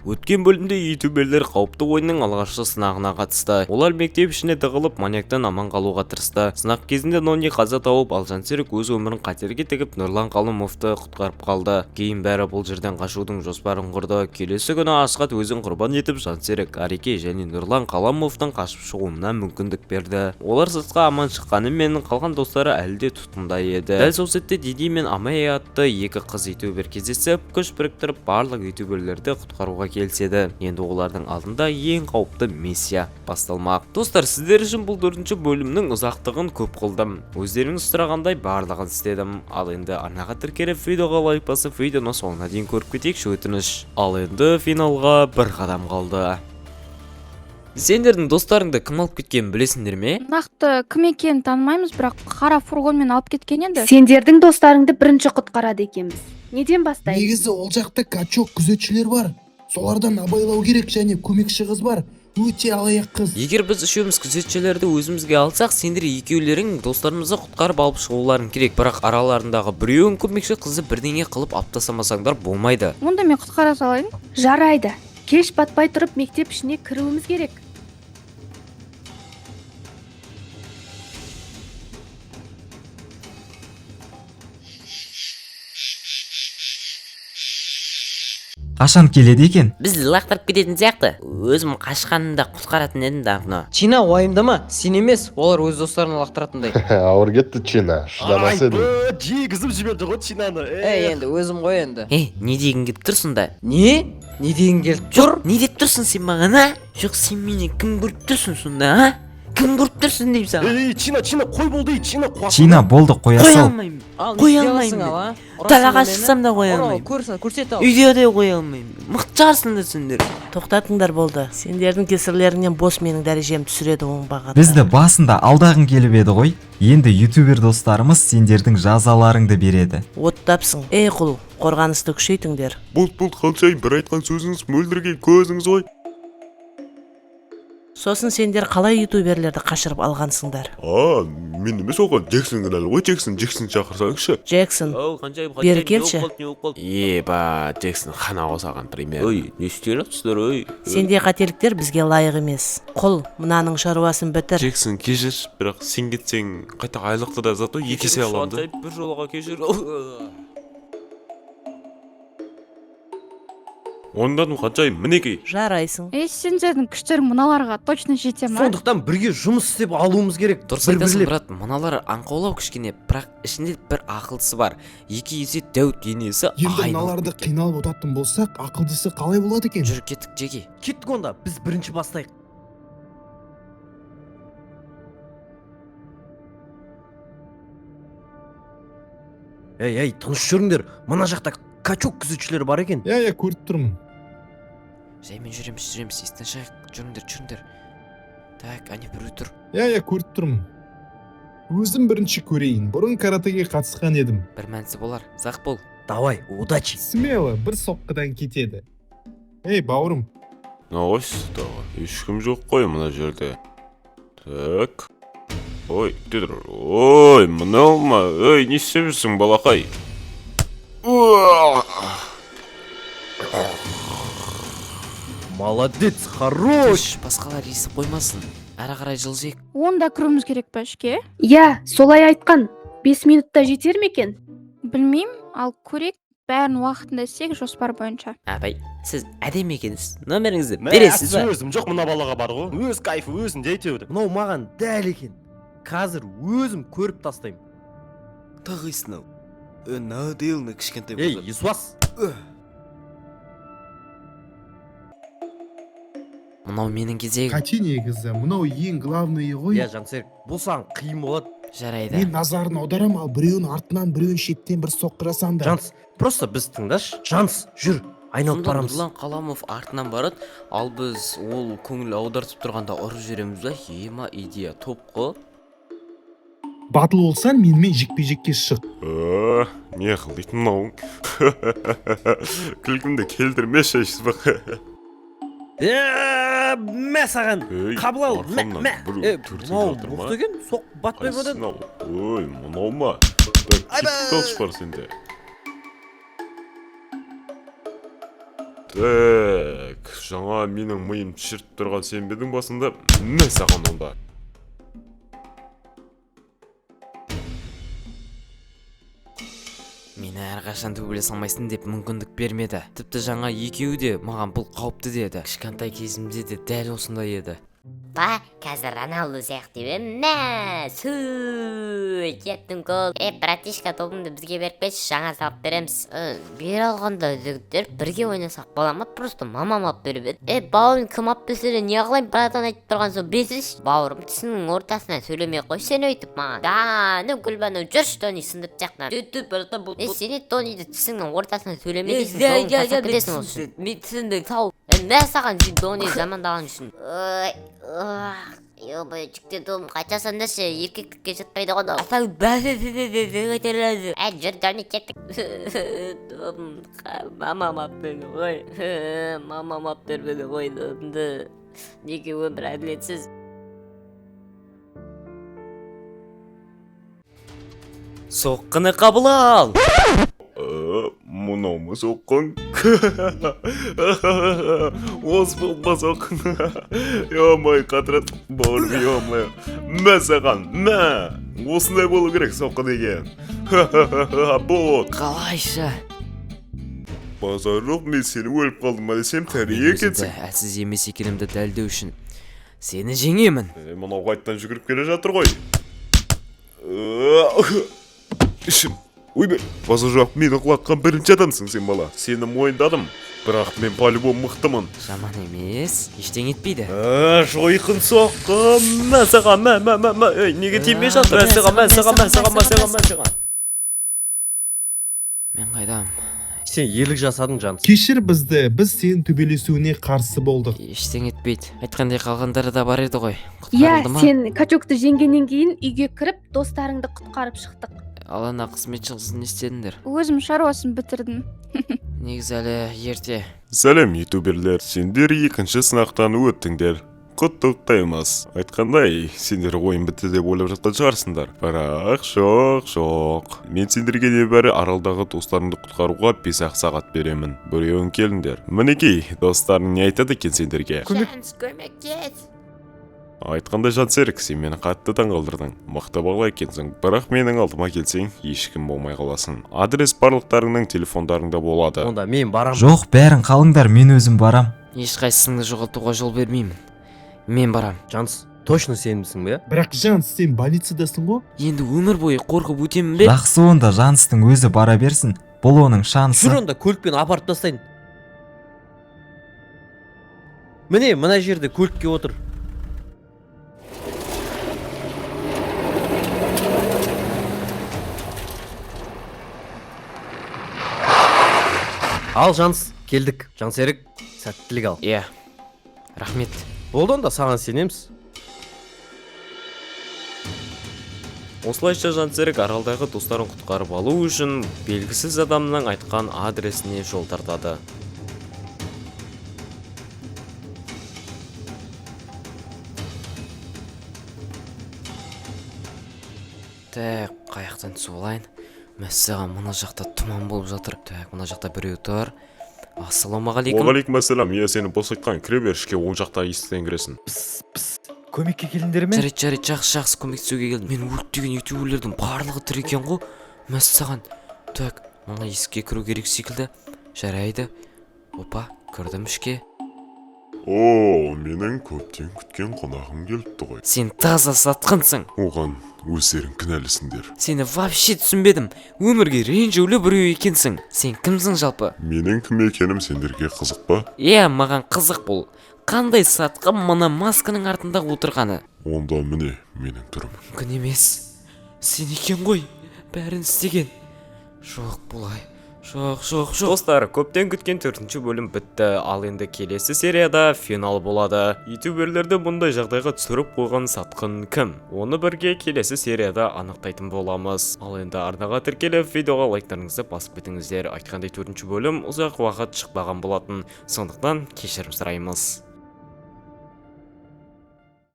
Өткен бөлімде ютуберлер қауіпті ойынның алғашқы сынағына қатысты. Олар мектеп ішіне тығылып маньяктан аман қалуға тырысты. Сынақ кезінде Нони қаза тауып, ал Жансерік өз өмірін қатерге тігіп Нұрлан Қалымовты құтқарып қалды. Кейін бәрі бұл жерден қашудың жоспарын құрды. Келесі күні Асхат өзін құрбан етіп Жансерік, Ареке және Нұрлан Қалымовтың қашып шығуына мүмкіндік берді. Олар сыртқа аман шыққанымен қалған достары әлі де тұтқында еді. Дәл сол сәтте Диди мен Амай атты екі қыз ютубер кездесіп, күш біріктіріп барлық ютуберлерді құтқаруға келіседі. Енді олардың алдында ең қауіпті миссия басталмақ. Достар, сіздер үшін бұл 4-ші бөлімнің ұзақтығын көп қылдым. Өздеріңіз сұрағандай барлығын істедім. Ал енді арнаға тіркеліп видеоға лайк басып, видеоны соңына дейін көріп кетейікші, өтініш. Ал енді финалға бір қадам қалды. Сендердің достарыңды кім алып кеткенін білесіңдер ме? Нақты кім екенін танымаймыз, бірақ қара фургонмен алып кеткен еді. Сендердің достарыңды бірінші құтқарады екенбіз. Неден бастаймыз? Негізі ол жақта качок күзетшілер бар. Солардан абайлау керек, және көмекші қыз бар. Өте алаяқ қыз. Егер біз үшеуміз күзетшілерді өзімізге алсақ, сендер екеулерің достарымызды құтқарып алып шығуларың керек. Бірақ араларындағы біреуің көмекші қызды бірдеңе қылып аптасамасаңдар болмайды. Онда мен құтқара салайын. Жарайды. Кеш батпай тұрып мектеп ішіне кіруіміз керек. Қашан келеді екен? Біз лақтырып кететін сияқты. Өзім қашқанында құтқаратын едім давно. Чина уайымдама, сен емес, олар өз достарын лақтыратындай. Ауыр кетті Чина, шыдамас едім. жегізіп жіберді ғой Чинаны. Енді өзім ғой енді. Не деген келіп тұрсың да? Не? Не деген келіп тұр? Не деп тұрсың сен маған, а? Жоқ, сен мені кім көріп тұрсың сонда, а? Кім көріп тұрсың деймін саған? Чина, қой болды, Чина қуасың. Чина, болды, қоя Қоя сал. алмаймын. Қоя алмаймын. Далаға шықсам да қоя алмаймын. Көрсет ал. Үйде де қоя алмаймын. Мықты жарсыңдар сендер. Тоқтатыңдар болды. Сендердің кесірлеріңнен бос менің дәрежем түсіреді оңбағанда. Бізді басында алдағың келіп еді ғой. Енді ютубер достарымыз сендердің жазаларыңды береді. Оттапсың. Ей құл, қорғанысты күшейтіңдер. Бұлт Ханшайым, бір айтқан сөзіңіз мөлдірген көзіңіз ғой. Сосын сендер қалай ютуберлерді қашырып алғансыңдар? Мен емес оған, Джексон кінәлі ғой, Джексон шақырсаңызшы. Джексон, бері келші. Еба, Джексон қана осаған пример. Ой, не істер атсыздар, ой. Сенде қателіктер бізге лайық емес. Құл, мынаның шаруасын бітір. Джексон кешір, бірақ сен кетсең қайта айлықты да зато екі есе аламды. Бір жолға кешір. Ондан Ханшайым, мінекей. Жарайсың. Сендердің күштерің мыналарға точно жете ма? Сондықтан бірге жұмыс істеп алуымыз керек. Дұрыс айтасың, брат, мыналар аңқаулау кішкене, бірақ ішінде бір ақылдысы бар. Екі есе дәут денесі Енді мыналарды қиналып отатын болсақ, ақылдысы қалай болады екен? Жүр кеттік, Джеки. Кеттік онда, біз бірінші бастайық. Ей, тыныш жүріңдер. Мына жақта качок күзетшілер бар екен. Иә, көріп тұрмын. Жаймен жүреміз, естен шайық, жүріңдер. Так, әне біреу тұр. Иә, көріп тұрмын. Өзім бірінші көрейін. Бұрын каратеге қатысқан едім. Бір мәнісі болар, сақ бол. Давай, удачи. Смело, бір соққыдан кетеді. Ей, бауырым. Ешкім жоқ қой мына жерде. Так. Ой, дедір. Ой, мынау ма? Ой, не істеп жүрсің, балақай? Молодец, хорош. Басқалар естіп қоймасын. Ары қарай жылжайық. Онда кіруіміз керек па ішке? Иә, солай айтқан. 5 минутта жетер ме екен? Білмеймін, ал көрек. Бәрін уақытында істейік жоспар бойынша. Абай, сіз әдемі екенсіз. Нөміріңізді бересіз ба? Өзім жоқ, мына балаға бар ғой. Өз кайфы өзінде әйтеуір. Мынау маған дәл екен. Қазір өзім көріп тастаймын. Тағайсың ау. Наделны кішкентай Ей, болды. Исуас. Мынау менің кезегім. Қате негізі, мынау ең главный ғой. Иә, Жансерік, бұл саған қиын болады. Жарайды. Мен назарын аударам, ал біреуін артынан, біреуін шеттен бір соққыра салды. Жанс, просто біз тыңдаш. Жанс, жүр. Айналып Сонда барамыз. Нұрлан Қаламов артынан барады, ал біз ол көңіл аудартып тұрғанда ұрып жібереміз ба? Ема идея топ қой. Батыл олсан, менімен жекпе-жекке шық. Не қылдайтын мынауың? Күлкімді келдірмеші бақ. Мә саған. Қабыл ал. Мә. Мынау мұқты екен, соқ батпай бұдан. Ой, мынау ма? Кеттік алшы бар сенде. Так, жаңа менің миым шірт тұрған сенбедің басында мә саған онда. Мені әрқашан төбеле салмайсың деп мүмкіндік бермеді. Тіпті жаңа екеуі де маған бұл қауіпті деді. Кішкентай кезімде де дәл осындай еді. Па, қазір Роналду сияқты мә, кеттің гол. Братишка, тобыңды бізге беріп кетші, жаңа салып береміз. Бер алғанда жігіттер бірге ойнасақ бола ма? Просто мамам алып беріп еді. Бауырым кім алып берсе не қылайын, братан айтып тұрған соң берсінші. Бауырым тісінің ортасына сөйлемей қой, сен өйтіп маған. Да, Гүлбану, жүрші Тони сындып жақна. Сені Тониді тісіңнің ортасына сөйлемей дейсің, жолын тасап кетесің ол үшін. Мен тісімді тау. Мә саған сен Тони жамандаған үшін. Ё-бай, жігіттер тобым қачасаңдаршы, еркектікке жатпайды ғой. Атау бәсі көтеріледі. Жүр Тони кеттік. Тобым, мамам алып берді ғой. Мамам алып бермеді ғой тобымды. Неге өмір әділетсіз. Соққыны қабыл ал! Мынау ма соққың? Осы болма соққың. Ё-май, қатырат. Бауырым, ё-май. Мә саған, мә! Осындай болу керек соққы деген. Бот. Қалайша? Базарлық, мен сені өліп қалдым десем тәрие екенсің. Әлсіз емес екенімді дәлдеу үшін сені жеңемін. Мынау қайттан жүгіріп келе жатыр ғой. Ішім. Ойбай, базар жоқ, мені құлатқан бірінші адамсың сен бала. Сені мойындадым, бірақ мен по-любому мықтымын. Жаман емес, ештеңе етпейді. Жойқын соққы, мә саған, мә. Неге тимей жатыр? Мә саған. Мен қайдам? Сен ерлік жасадың Жансыз. Кешір бізді, біз сенің төбелесуіне қарсы болдық. Ештеңе етпейді. Айтқандай қалғандары да бар еді ғой. Иә, Құтқарды ма? сен качокты жеңгеннен кейін үйге кіріп достарыңды құтқарып шықтық. Ал ана қызметші қызын не істедіңдер? Өзім шаруасын бітірдім. Негізі әлі ерте. Сәлем ютуберлер, сендер екінші сынақтан өттіңдер. Құттықтаймыз. Айтқандай, сендер ойын бітті деп ойлап жатқан шығарсыңдар. Бірақ жоқ. Мен сендерге небәрі аралдағы достарыңды құтқаруға 5-ақ сағат беремін. Біреуін келіңдер. Мінекей, достарың не айтады екен сендерге? Көмектес. Айтқандай Жансерік, сен мені қатты таңғалдырдың. Мықты бала екенсің, бірақ менің алдыма келсең, ешкім болмай қаласың. Адрес барлықтарыңның телефондарыңда болады. Онда мен барам. Жоқ, бәрін қалыңдар, мен өзім барам. Ешқайсыңды жоғалтуға жол бермеймін. Мен барам. Жанс, точно сенбісің бе? Бірақ Жанс, сен больницадасың ғой? Енді өмір бойы қорқып өтемін бе? Жақсы, онда Жанстың өзі бара берсін. Бұл оның шансы. Жүр онда көлікпен апарып тастайын. Міне, мына жерде көлікке отыр. Ал Жанс, келдік. Жансерік, сәттілік ал. Иә, рахмет. Болды онда, саған сенеміз. Осылайша Жансерік аралдағы достарын құтқарып алу үшін белгісіз адамның айтқан адресіне жол тартады. Так, қаяқтан түсіп алайын. Мәссаған, мына жақта тұман болып жатыр. Так, мына жақта біреу тұр. Ассалаумағалейкум. Уағалейкумассалам, иә сені бос айтқан, кіре бер, ішке оң жақта есіктен кіресің. Көмекке келіндер ме? Жарайды, жақсы көмектесуге келдім. Мен өрттеген ютуберлердің барлығы тірі екен ғой. Мәссаған. Так, мына есікке кіру керек секілді. Жарайды. Опа, кірдім ішке. О, менің көптен күткен қонағым келіпті ғой. Сен таза сатқынсың. Оған өздерің кінәлісіңдер. Сені вообще түсінбедім. Өмірге ренжулі біреу екенсің. Сен кімсің жалпы? Менің кім екенім сендерге қызық па? Иә, маған қызық бұл. Қандай сатқын мына масканың артында отырғаны? Онда міне менің түрім. Мүмкін емес. Сен екен ғой, бәрін істеген. Жоқ бұлай. Жоқ. Достар, көптен күткен 4-ші бөлім бітті. Ал енді келесі серияда финал болады. Ютуберлерді бұндай жағдайға түсіріп қойған сатқын кім? Оны бірге келесі серияда анықтайтын боламыз. Ал енді арнаға тіркеліп видеоға лайктарыңызды басып кетіңіздер. Айтқандай 4-ші бөлім ұзақ уақыт шықпаған болатын. Сондықтан кешірім сұраймыз.